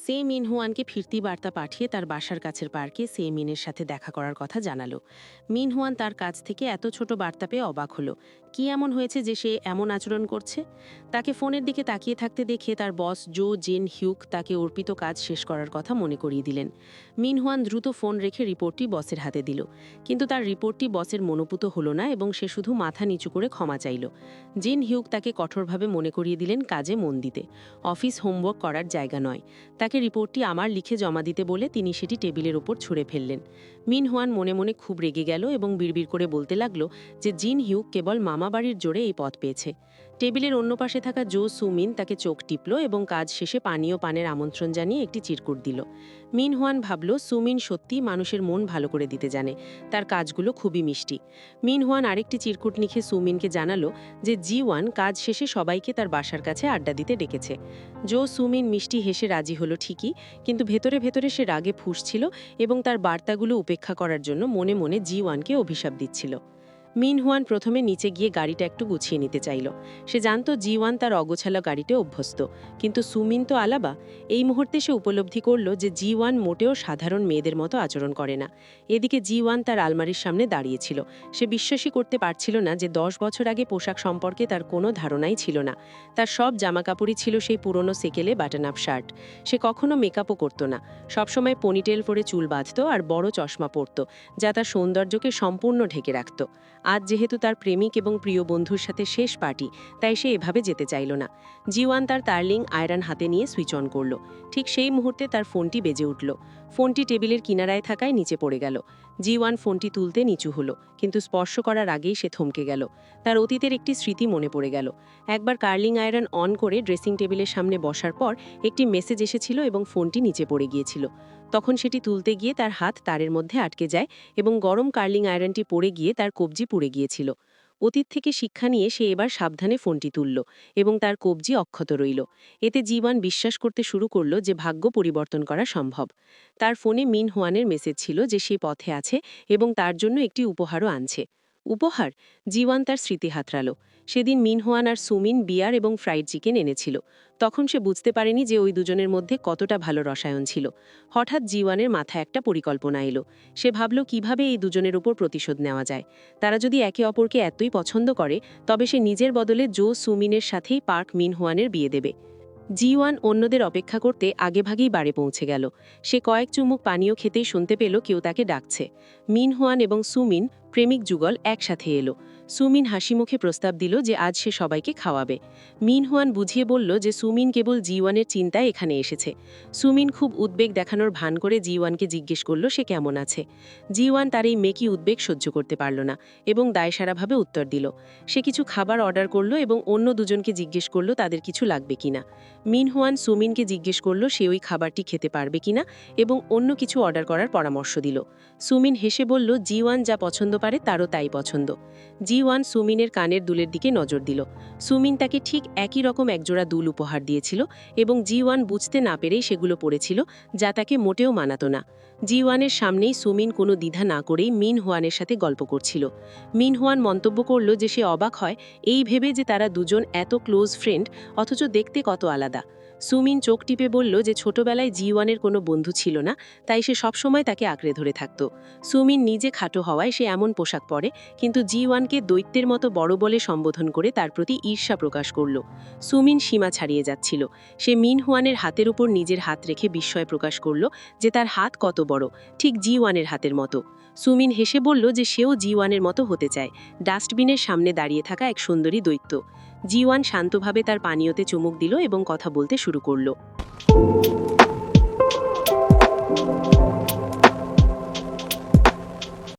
সে মিন হুয়ানকে ফিরতি বার্তা পাঠিয়ে তার বাসার কাছের পার্কে সে মিনের সাথে দেখা করার কথা জানালো। মিন হুয়ান তার কাছ থেকে এত ছোট বার্তা পেয়ে অবাক হলো। কি এমন হয়েছে যে সে এমন আচরণ করছে? তাকে ফোনের দিকে তাকিয়ে থাকতে দেখে তার বস জো জেন হিউক তাকে অর্পিত কাজ শেষ করার কথা মনে করিয়ে দিলেন। মিন হুয়ান দ্রুত ফোন রেখে রিপোর্টটি বসের হাতে দিল। কিন্তু তার রিপোর্টটি বসের মনোপুত হলো না এবং সে শুধু মাথা নিচু করে ক্ষমা চাইল। জেন হিউক তাকে কঠোরভাবে মনে করিয়ে দিলেন কাজে মন দিতে। অফিস হোমওয়ার্ক করার জায়গা নয়। তাকে রিপোর্টটি আমার লিখে জমা দিতে বলে তিনি সেটি টেবিলের ওপর ছুঁড়ে ফেললেন। মিন হুয়ান মনে মনে খুব রেগে গেল এবং বিড়বিড় করে বলতে লাগলো যে জিন হিউক কেবল মামাবাড়ির জোরে এই পথ পেয়েছে। টেবিলের অন্য পাশে থাকা জো সুমিন তাকে চোখ টিপল এবং কাজ শেষে পানীয় পানের আমন্ত্রণ জানিয়ে একটি চিরকুট দিল। মিন হুয়ান ভাবল সুমিন সত্যি মানুষের মন ভালো করে দিতে জানে, তার কাজগুলো খুবই মিষ্টি। মিন হুয়ান আরেকটি চিরকুট লিখে সুমিনকে জানালো যে জি1 কাজ শেষে সবাইকে তার বাসার কাছে আড্ডা দিতে ডেকেছে। জো সুমিন মিষ্টি হেসে রাজি হলো ঠিকই, কিন্তু ভেতরে ভেতরে সে রাগে ফুঁসছিল এবং তার বার্তাগুলো উপেক্ষা করার জন্য মনে মনে জি1কে অভিশাপ দিচ্ছিল। মিন হুয়ান প্রথমে নিচে গিয়ে গাড়িটা একটু গুছিয়ে নিতে চাইল। সে জানত জি1 তার অগোছালো গাড়িতে অভ্যস্ত, কিন্তু সুমিন তো আলাবা। এই মুহূর্তে সে উপলব্ধি করল যে জি1 মোটেও সাধারণ মেয়েদের মতো আচরণ করে না। এদিকে জি1 তার আলমারির সামনে দাঁড়িয়েছিল। সে বিশ্বাসই করতে পারছিল না যে 10 বছর আগে পোশাক সম্পর্কে তার কোনো ধারণাই ছিল না। তার সব জামাকাপড়ই ছিল সেই পুরনো সেকেলে বাটন আপ শার্ট। সে কখনো মেকআপও করত না, সবসময় পনিটেল করে চুল বাঁধত আর বড় চশমা পরত, যা তার সৌন্দর্যকে সম্পূর্ণ ঢেকে রাখত। আজ যেহেতু তার প্রেমিক এবং প্রিয় বন্ধুর সাথে শেষ পার্টি, তাই সে এভাবে যেতে চাইল না। জি1 তার তার্লিং আয়রন হাতে নিয়ে সুইচ অন করল। ঠিক সেই মুহূর্তে তার ফোনটি বেজে উঠল। ফোনটি টেবিলের কিনারায় থাকায় নিচে পড়ে গেল। জি1 ফোনটি তুলতে নিচু হলো, কিন্তু স্পর্শ করার আগেই সে থমকে গেল। তার অতীতের একটি স্মৃতি মনে পড়ে গেল। একবার কার্লিং আয়রন অন করে ড্রেসিং টেবিলের সামনে বসার পর একটি মেসেজ এসেছিল এবং ফোনটি নিচে পড়ে গিয়েছিল। তখন সেটি তুলতে গিয়ে তার হাত তারের মধ্যে আটকে যায় এবং গরম কার্লিং আয়রনটি পড়ে গিয়ে তার কবজি পুড়ে গিয়েছিল। অতীত থেকে শিক্ষা নিয়ে সে এবার সাবধানে ফোনটি তুলল এবং তার কবজি অক্ষত রইল। এতে জীবন বিশ্বাস করতে শুরু করল যে ভাগ্য পরিবর্তন করা সম্ভব। তার ফোনে মিন হুয়ানের মেসেজ ছিল যে সে পথে আছে এবং তার জন্য একটি উপহারও আনছে। উপহার? জীবন তার স্মৃতি হাতড়াল। সেদিন মিন হুয়ান আর সুমিন বিয়ার এবং ফ্রাইড চিকেন এনেছিল। তখন সে বুঝতে পারেনি যে ওই দুজনের মধ্যে কতটা ভালো রসায়ন ছিল। হঠাৎ জীবনের মাথায় একটা পরিকল্পনা এলো। সে ভাবল কিভাবে এই দুজনের উপর প্রতিশোধ নেওয়া যায়। তারা যদি একে অপরকে এতই পছন্দ করে, তবে সে নিজের বদলে জো সুমিনের সাথেই পার্ক মিন হুয়ানের বিয়ে দেবে। জি1 অন্যদের অপেক্ষা করতে আগেভাগেই বাড়ি পৌঁছে গেল। সে কয়েক চুমুক পানীয় খেতেই শুনতে পেল কেউ তাকে ডাকছে। মিন হুয়ান এবং সুমিন প্রেমিক যুগল একসাথে এলো। সুমিন হাসিমুখে প্রস্তাব দিল যে আজ সে সবাইকে খাওয়াবে। মিন হুয়ান বুঝিয়ে বলল যে সুমিন কেবল জি1-এর চিন্তায় এখানে এসেছে। সুমিন খুব উদ্বেগ দেখানোর ভান করে জি1-কে জিজ্ঞেস করল সে কেমন আছে। জি1 তার এই মেকি উদ্বেগ সহ্য করতে পারল না এবং দায়সারাভাবে উত্তর দিল। সে কিছু খাবার অর্ডার করল এবং অন্য দুজনকে জিজ্ঞেস করল তাদের কিছু লাগবে কিনা। মিন হুয়ান সুমিনকে জিজ্ঞেস করল সে ওই খাবারটি খেতে পারবে কিনা এবং অন্য কিছু অর্ডার করার পরামর্শ দিল। সুমিন হেসে বলল জি1 যা পছন্দ পারে তারও তাই পছন্দ। জি1 সুমিনের কানের দুলের দিকে নজর দিল। সুমিন তাকে ঠিক একই রকম একজোড়া দুল উপহার দিয়েছিল এবং জি1 বুঝতে না পেরেই সেগুলো পড়েছিল, যা তাকে মোটেও মানাতো না। জি1-এর সামনেই সুমিন কোনো দ্বিধা না করেই মিন হুয়ানের সাথে গল্প করছিল। মিন হুয়ান মন্তব্য করল যে সে অবাক হয় এই ভেবে যে তারা দুজন এত ক্লোজ ফ্রেন্ড, অথচ দেখতে কত আলাদা। সুমিন চোখ টিপে বলল যে ছোটবেলায় জি1-এর কোনো বন্ধু ছিল না, তাই সে সবসময় তাকে আঁকড়ে ধরে থাকত। সুমিন নিজে খাটো হওয়ায় সে এমন পোশাক পরে, কিন্তু জি1-কে দৈত্যের মতো বড় বলে সম্বোধন করে তার প্রতি ঈর্ষা প্রকাশ করল। সুমিন সীমা ছাড়িয়ে যাচ্ছিল। সে মিন হুয়ানের হাতের উপর নিজের হাত রেখে বিস্ময় প্রকাশ করল যে তার হাত কত বড়, ঠিক জি1-এর হাতের মতো। সুমিন হেসে বলল যে সেও জি1-এর মতো হতে চায়, ডাস্টবিনের সামনে দাঁড়িয়ে থাকা এক সুন্দরী দৈত্য। জি1 শান্তভাবে তার পানীয়তে চুমুক দিল এবং কথা বলতে শুরু করল।